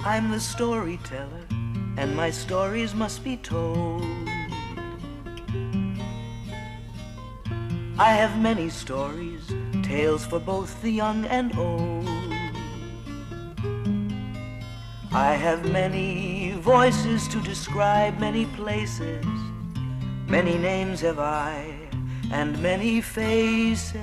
I'm the storyteller, and my stories must be told. I have many stories, tales for both the young and old. I have many voices to describe many places. Many names have I, and many faces.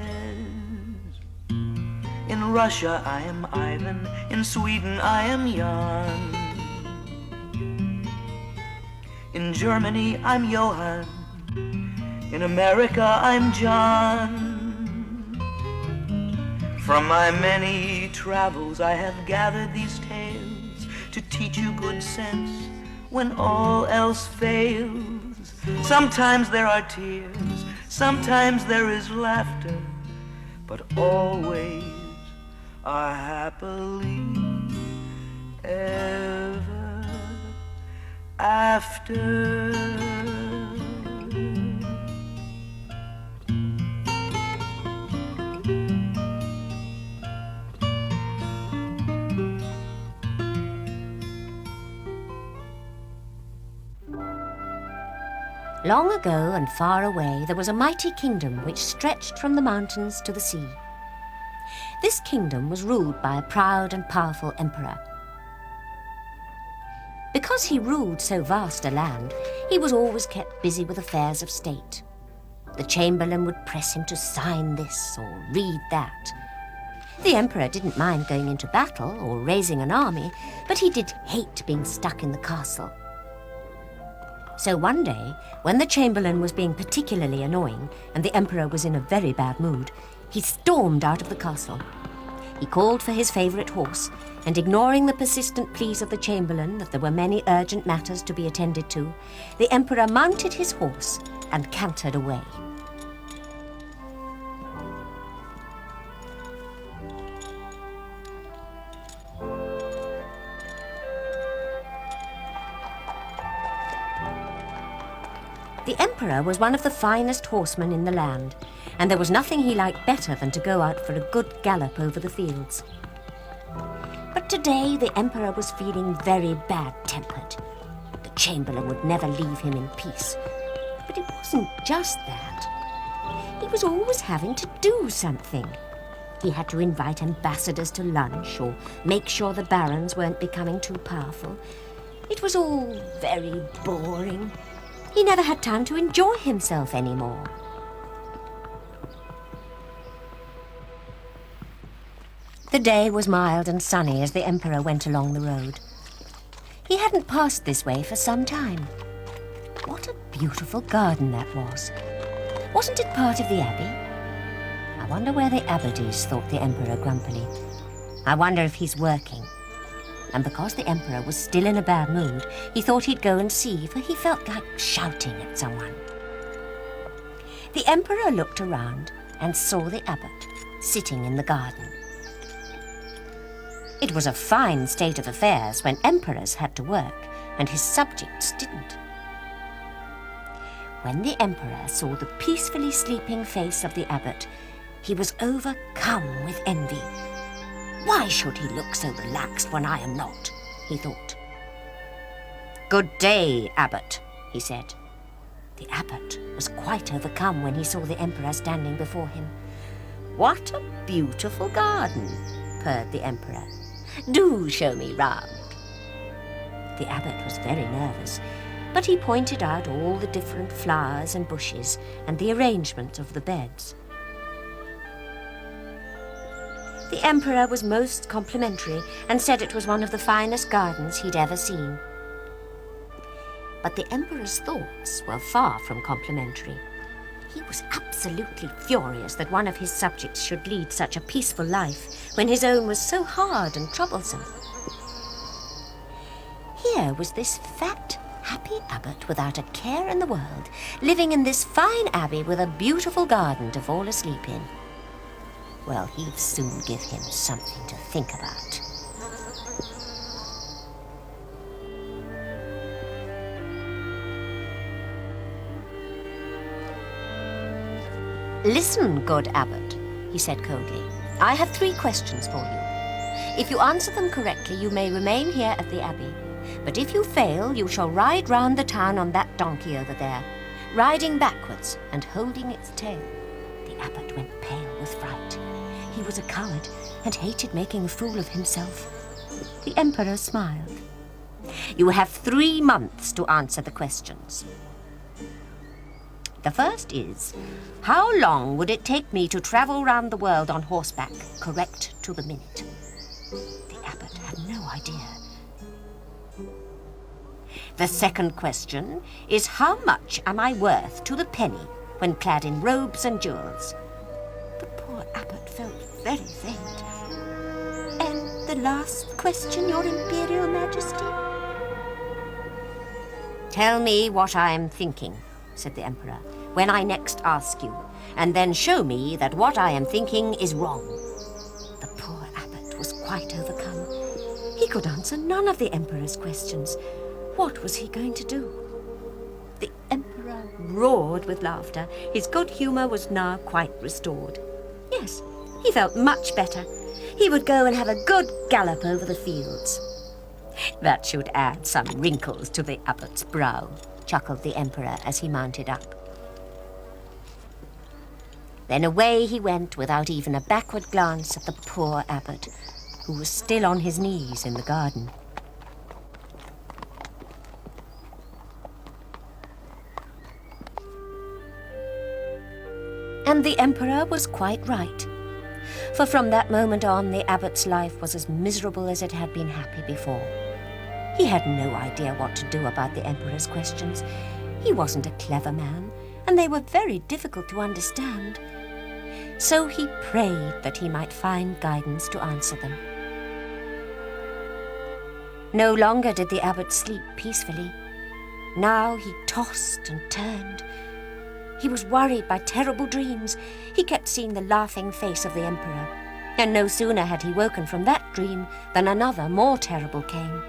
In Russia I am Ivan, in Sweden I am Jan. In Germany I'm Johann, in America I'm John. From my many travels I have gathered these tales to teach you good sense when all else fails. Sometimes there are tears, sometimes there is laughter, but always are happily ever after. Long ago and far away there was a mighty kingdom which stretched from the mountains to the sea. This kingdom was ruled by a proud and powerful emperor. Because he ruled so vast a land, he was always kept busy with affairs of state. The chamberlain would press him to sign this or read that. The emperor didn't mind going into battle or raising an army, but he did hate being stuck in the castle. So one day, when the chamberlain was being particularly annoying and the emperor was in a very bad mood, he stormed out of the castle. He called for his favourite horse, and ignoring the persistent pleas of the chamberlain that there were many urgent matters to be attended to, the emperor mounted his horse and cantered away. The emperor was one of the finest horsemen in the land, and there was nothing he liked better than to go out for a good gallop over the fields. But today the emperor was feeling very bad-tempered. The chamberlain would never leave him in peace. But it wasn't just that. He was always having to do something. He had to invite ambassadors to lunch or make sure the barons weren't becoming too powerful. It was all very boring. He never had time to enjoy himself anymore. The day was mild and sunny as the emperor went along the road. He hadn't passed this way for some time. What a beautiful garden that was. Wasn't it part of the abbey? I wonder where the abbot is, thought the emperor grumpily. I wonder if he's working. And because the emperor was still in a bad mood, he thought he'd go and see, for he felt like shouting at someone. The emperor looked around and saw the abbot sitting in the garden. It was a fine state of affairs when emperors had to work and his subjects didn't. When the emperor saw the peacefully sleeping face of the abbot, he was overcome with envy. Why should he look so relaxed when I am not? He thought. Good day, Abbot, he said. The abbot was quite overcome when he saw the emperor standing before him. What a beautiful garden, purred the emperor. Do show me round. The abbot was very nervous, but he pointed out all the different flowers and bushes and the arrangement of the beds. The emperor was most complimentary and said it was one of the finest gardens he'd ever seen. But the emperor's thoughts were far from complimentary. He was absolutely furious that one of his subjects should lead such a peaceful life when his own was so hard and troublesome. Here was this fat, happy abbot without a care in the world, living in this fine abbey with a beautiful garden to fall asleep in. Well, he'd soon give him something to think about. Listen, good abbot, he said coldly. I have 3 questions for you. If you answer them correctly, you may remain here at the abbey. But if you fail, you shall ride round the town on that donkey over there, riding backwards and holding its tail." The abbot went pale with fright. He was a coward and hated making a fool of himself. The emperor smiled. "You have 3 months to answer the questions. The first is, how long would it take me to travel round the world on horseback, correct to the minute?" The abbot had no idea. "The second question is, how much am I worth to the penny when clad in robes and jewels?" The poor abbot felt very faint. "And the last question, Your Imperial Majesty?" "Tell me what I am thinking," said the emperor, "when I next ask you, and then show me that what I am thinking is wrong." The poor abbot was quite overcome. He could answer none of the emperor's questions. What was he going to do? The emperor roared with laughter. His good humour was now quite restored. Yes, he felt much better. He would go and have a good gallop over the fields. "That should add some wrinkles to the abbot's brow," chuckled the emperor as he mounted up. Then away he went without even a backward glance at the poor abbot, who was still on his knees in the garden. And the emperor was quite right, for from that moment on the abbot's life was as miserable as it had been happy before. He had no idea what to do about the emperor's questions. He wasn't a clever man, and they were very difficult to understand. So he prayed that he might find guidance to answer them. No longer did the abbot sleep peacefully. Now he tossed and turned. He was worried by terrible dreams. He kept seeing the laughing face of the emperor, and no sooner had he woken from that dream than another more terrible came.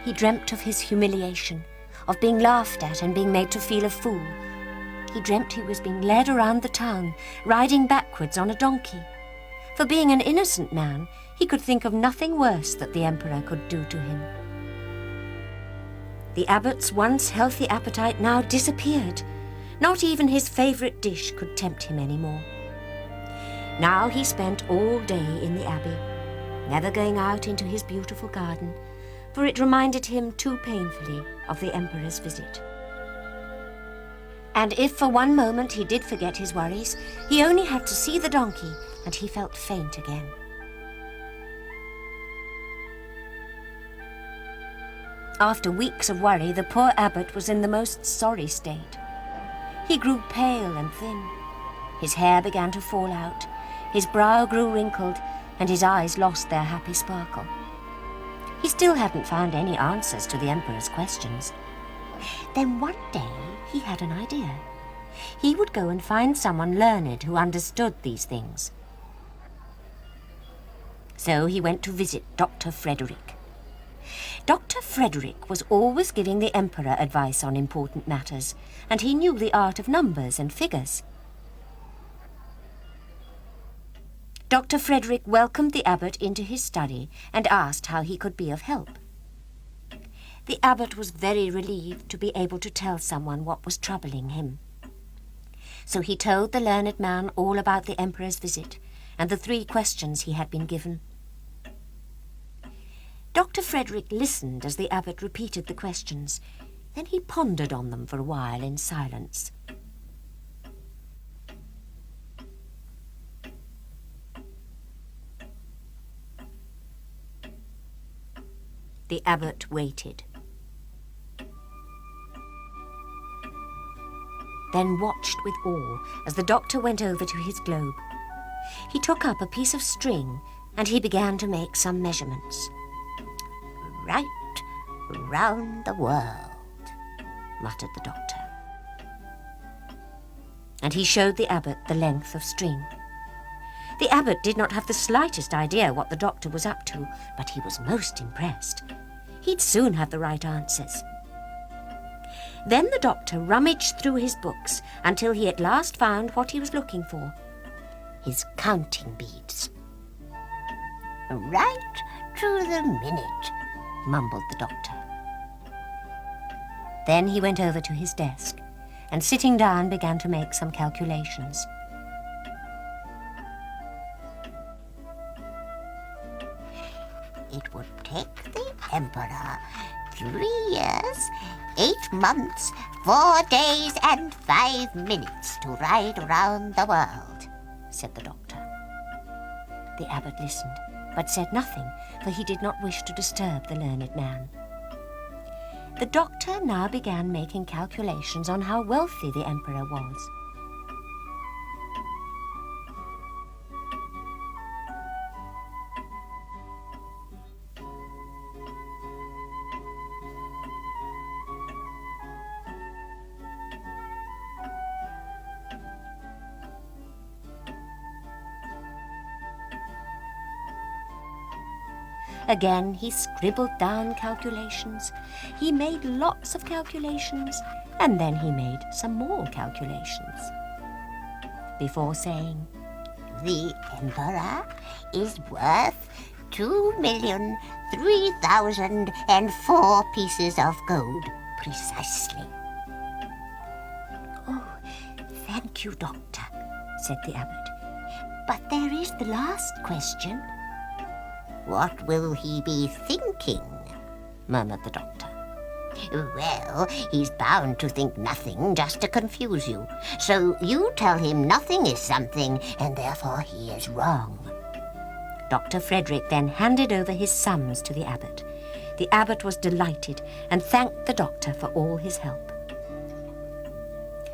He dreamt of his humiliation, of being laughed at and being made to feel a fool. He dreamt he was being led around the town, riding backwards on a donkey. For being an innocent man, he could think of nothing worse that the emperor could do to him. The abbot's once healthy appetite now disappeared. Not even his favourite dish could tempt him any more. Now he spent all day in the abbey, never going out into his beautiful garden, for it reminded him too painfully of the emperor's visit. And if for one moment he did forget his worries, he only had to see the donkey, and he felt faint again. After weeks of worry, the poor abbot was in the most sorry state. He grew pale and thin. His hair began to fall out, his brow grew wrinkled, and his eyes lost their happy sparkle. He still hadn't found any answers to the emperor's questions. Then one day he had an idea. He would go and find someone learned who understood these things. So he went to visit Dr. Frederick. Dr. Frederick was always giving the emperor advice on important matters, and he knew the art of numbers and figures. Dr. Frederick welcomed the abbot into his study and asked how he could be of help. The abbot was very relieved to be able to tell someone what was troubling him. So he told the learned man all about the emperor's visit and the 3 questions he had been given. Dr. Frederick listened as the abbot repeated the questions. Then he pondered on them for a while in silence. The abbot waited, then watched with awe as the doctor went over to his globe. He took up a piece of string and he began to make some measurements. "Right round the world," muttered the doctor. And he showed the abbot the length of string. The abbot did not have the slightest idea what the doctor was up to, but he was most impressed. He'd soon have the right answers. Then the doctor rummaged through his books until he at last found what he was looking for: his counting beads. Right to the minute, mumbled the doctor. Then he went over to his desk and, sitting down, began to make some calculations. It would take the Emperor 3 years, 8 months, 4 days and 5 minutes to ride around the world, said the doctor. The abbot listened, but said nothing, for he did not wish to disturb the learned man. The doctor now began making calculations on how wealthy the emperor was. Again, he scribbled down calculations. He made lots of calculations, and then he made some more calculations. Before saying, "The Emperor is worth 2,003,004 pieces of gold, precisely." "Oh, thank you, Doctor," said the abbot. "But there is the last question." "What will he be thinking?" murmured the doctor. "Well, he's bound to think nothing just to confuse you. So you tell him nothing is something, and therefore he is wrong." Dr. Frederick then handed over his sums to the abbot. The abbot was delighted and thanked the doctor for all his help.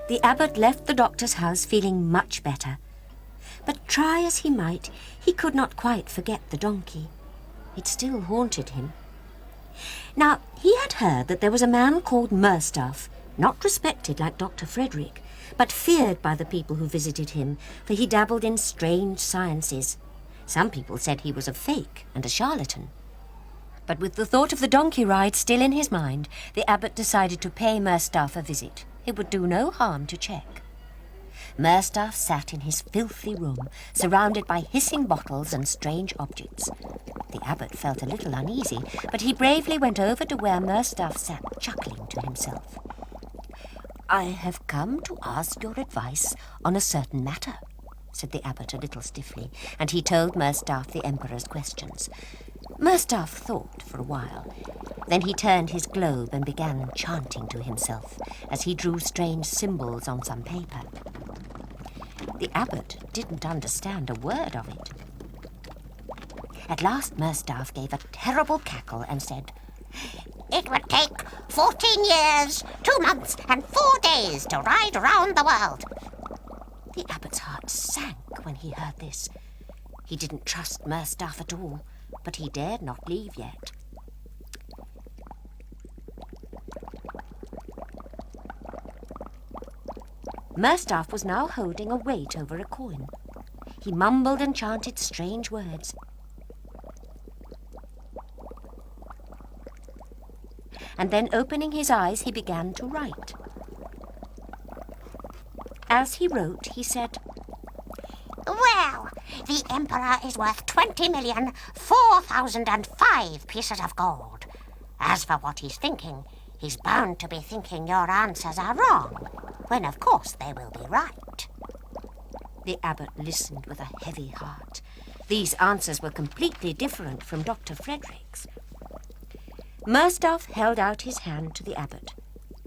The abbot left the doctor's house feeling much better. But try as he might, he could not quite forget the donkey. It still haunted him. Now, he had heard that there was a man called Merstaff, not respected like Dr. Frederick, but feared by the people who visited him, for he dabbled in strange sciences. Some people said he was a fake and a charlatan. But with the thought of the donkey ride still in his mind, the abbot decided to pay Merstaff a visit. It would do no harm to check. Merstaff sat in his filthy room, surrounded by hissing bottles and strange objects. The abbot felt a little uneasy, but he bravely went over to where Merstaff sat, chuckling to himself. "I have come to ask your advice on a certain matter," said the abbot a little stiffly, and he told Merstaff the emperor's questions. Merstaff thought for a while. Then he turned his globe and began chanting to himself as he drew strange symbols on some paper. The abbot didn't understand a word of it. At last Merstaff gave a terrible cackle and said, "It would take 14 years, 2 months and 4 days to ride around the world." The abbot's heart sank when he heard this. He didn't trust Merstaff at all, but he dared not leave yet. Merstaff was now holding a weight over a coin. He mumbled and chanted strange words. And then, opening his eyes, he began to write. As he wrote, he said, "Well, the Emperor is worth 20,004,005 pieces of gold. As for what he's thinking, he's bound to be thinking your answers are wrong, when of course they will be right." The abbot listened with a heavy heart. These answers were completely different from Dr. Frederick's. Merstaff held out his hand to the abbot,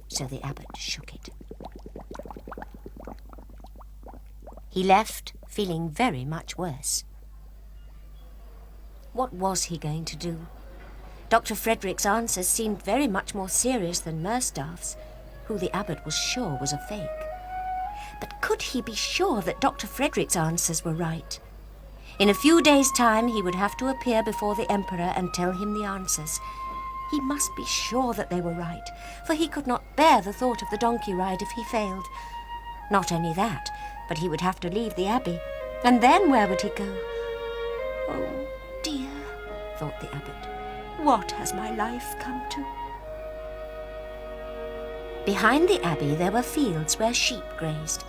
so the abbot shook it. He left, feeling very much worse. What was he going to do? Dr. Frederick's answers seemed very much more serious than Merstaff's, who the abbot was sure was a fake. But could he be sure that Dr. Frederick's answers were right? In a few days' time he would have to appear before the emperor and tell him the answers. He must be sure that they were right, for he could not bear the thought of the donkey ride if he failed. Not only that, but he would have to leave the abbey, and then where would he go? "Oh dear," thought the abbot, "what has my life come to?" Behind the abbey there were fields where sheep grazed,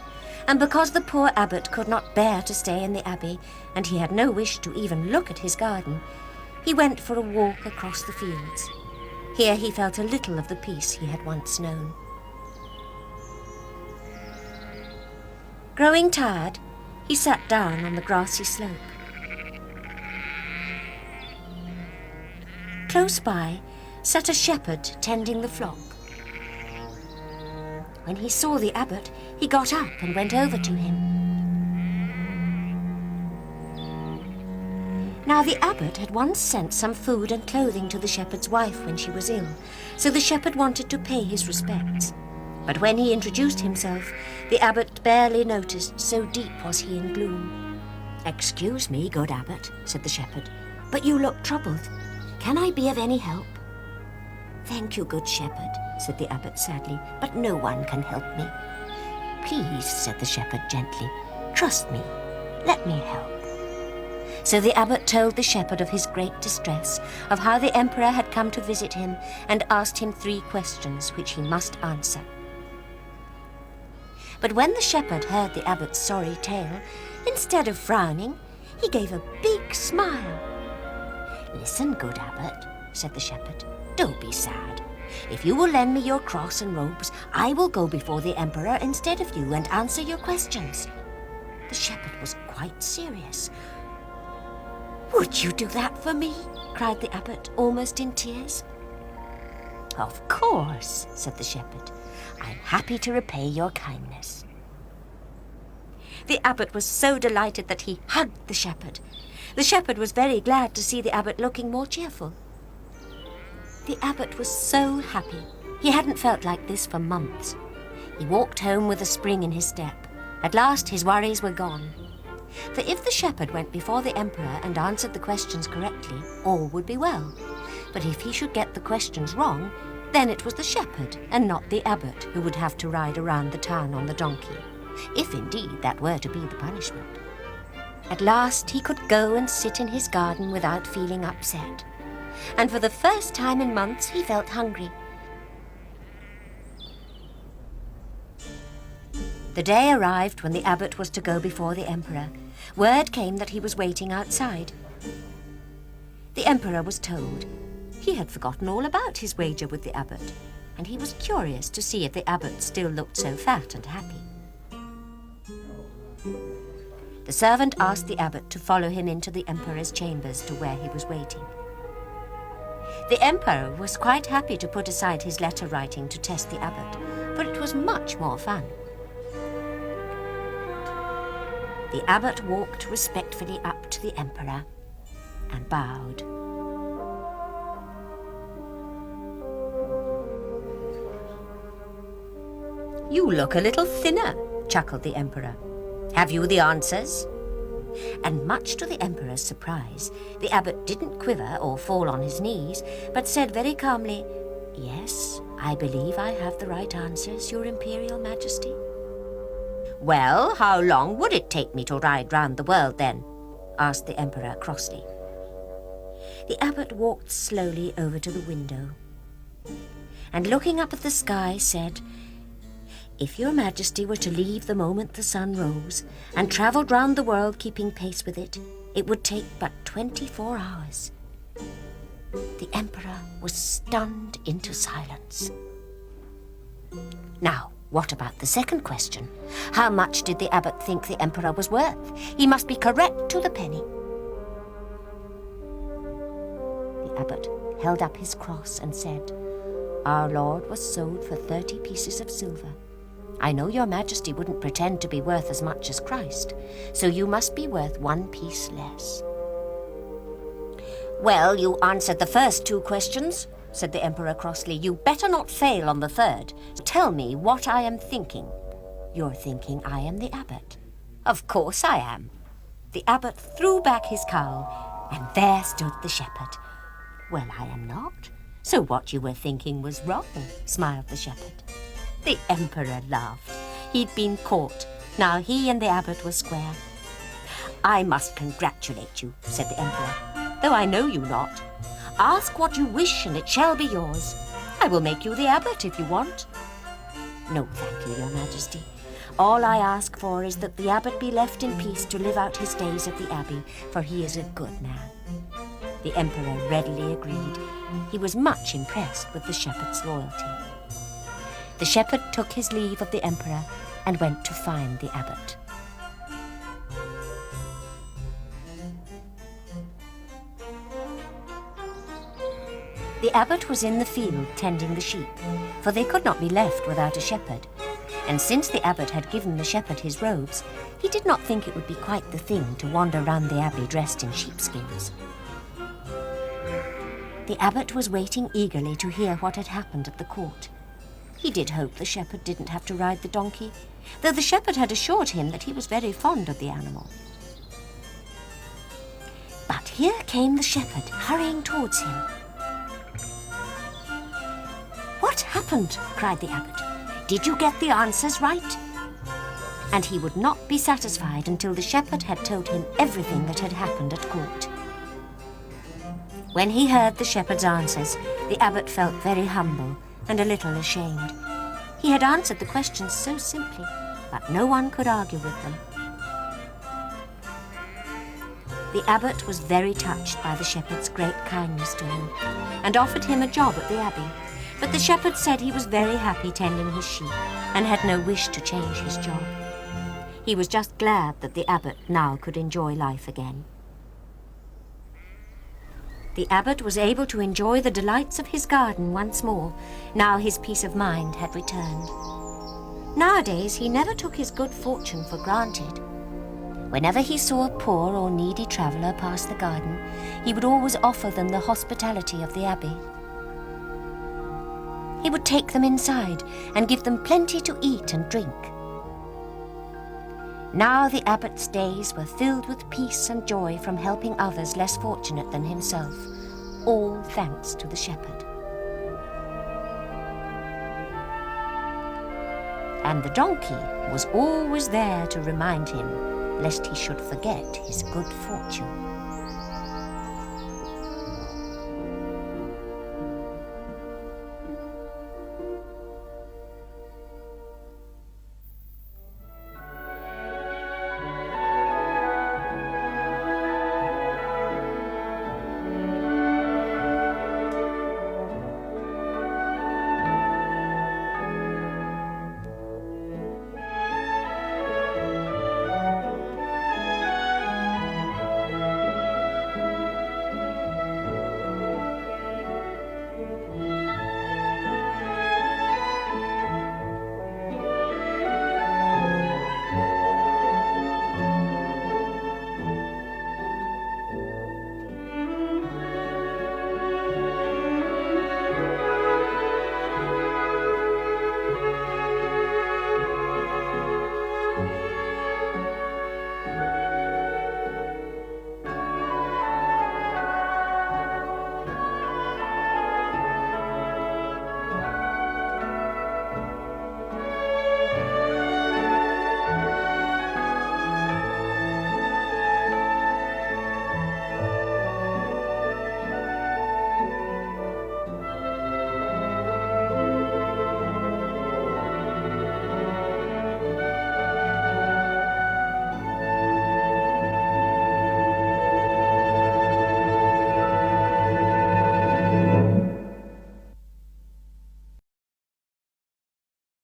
And because the poor abbot could not bear to stay in the abbey, and he had no wish to even look at his garden, he went for a walk across the fields. Here he felt a little of the peace he had once known. Growing tired, he sat down on the grassy slope. Close by sat a shepherd tending the flock. When he saw the abbot, he got up and went over to him. Now the abbot had once sent some food and clothing to the shepherd's wife when she was ill, so the shepherd wanted to pay his respects. But when he introduced himself, the abbot barely noticed, so deep was he in gloom. "Excuse me, good abbot," said the shepherd, "but you look troubled. Can I be of any help?" "Thank you, good shepherd," said the abbot sadly, "but no one can help me." "Please," said the shepherd gently, "trust me. Let me help." So the abbot told the shepherd of his great distress, of how the emperor had come to visit him and asked him 3 questions which he must answer. But when the shepherd heard the abbot's sorry tale, instead of frowning, he gave a big smile. "Listen, good abbot," said the shepherd, "don't be sad. If you will lend me your cross and robes, I will go before the emperor instead of you and answer your questions." The shepherd was quite serious. "Would you do that for me?" cried the abbot, almost in tears. "Of course," said the shepherd. "I'm happy to repay your kindness." The abbot was so delighted that he hugged the shepherd. The shepherd was very glad to see the abbot looking more cheerful. The abbot was so happy. He hadn't felt like this for months. He walked home with a spring in his step. At last his worries were gone. For if the shepherd went before the emperor and answered the questions correctly, all would be well. But if he should get the questions wrong, then it was the shepherd and not the abbot who would have to ride around the town on the donkey, if indeed that were to be the punishment. At last he could go and sit in his garden without feeling upset. And for the first time in months he felt hungry. The day arrived when the abbot was to go before the emperor. Word came that he was waiting outside. The emperor was told. He had forgotten all about his wager with the abbot, and he was curious to see if the abbot still looked so fat and happy. The servant asked the abbot to follow him into the emperor's chambers to where he was waiting. The emperor was quite happy to put aside his letter writing to test the abbot, for it was much more fun. The abbot walked respectfully up to the emperor and bowed. "You look a little thinner," chuckled the emperor. "Have you the answers?" And much to the emperor's surprise, the abbot didn't quiver or fall on his knees, but said very calmly, "Yes, I believe I have the right answers, Your Imperial Majesty." "Well, how long would it take me to ride round the world, then?" asked the emperor crossly. The abbot walked slowly over to the window and, looking up at the sky, said, "If Your Majesty were to leave the moment the sun rose and travelled round the world keeping pace with it, it would take but 24 hours. The emperor was stunned into silence. Now, what about the second question? How much did the abbot think the emperor was worth? He must be correct to the penny. The abbot held up his cross and said, "Our Lord was sold for 30 pieces of silver. I know Your Majesty wouldn't pretend to be worth as much as Christ, so you must be worth 1 piece less." "Well, you answered the first 2 questions," said the emperor crossly. "You better not fail on the third. Tell me what I am thinking." "You're thinking I am the abbot." "Of course I am." The abbot threw back his cowl, and there stood the shepherd. "Well, I am not. So what you were thinking was wrong," smiled the shepherd. The emperor laughed. He'd been caught. Now he and the abbot were square. "I must congratulate you," said the emperor, "though I know you not. Ask what you wish and it shall be yours. I will make you the abbot if you want." "No, thank you, Your Majesty. All I ask for is that the abbot be left in peace to live out his days at the abbey, for he is a good man." The emperor readily agreed. He was much impressed with the shepherd's loyalty. The shepherd took his leave of the emperor and went to find the abbot. The abbot was in the field tending the sheep, for they could not be left without a shepherd. And since the abbot had given the shepherd his robes, he did not think it would be quite the thing to wander round the abbey dressed in sheepskins. The abbot was waiting eagerly to hear what had happened at the court. He did hope the shepherd didn't have to ride the donkey, though the shepherd had assured him that he was very fond of the animal. But here came the shepherd, hurrying towards him. "What happened?" cried the abbot. "Did you get the answers right?" And he would not be satisfied until the shepherd had told him everything that had happened at court. When he heard the shepherd's answers, the abbot felt very humble and a little ashamed. He had answered the questions so simply, but no one could argue with them. The abbot was very touched by the shepherd's great kindness to him and offered him a job at the abbey. But the shepherd said he was very happy tending his sheep and had no wish to change his job. He was just glad that the abbot now could enjoy life again. The abbot was able to enjoy the delights of his garden once more. Now his peace of mind had returned. Nowadays he never took his good fortune for granted. Whenever he saw a poor or needy traveller pass the garden, he would always offer them the hospitality of the abbey. He would take them inside and give them plenty to eat and drink. Now the abbot's days were filled with peace and joy from helping others less fortunate than himself, all thanks to the shepherd. And the donkey was always there to remind him lest he should forget his good fortune.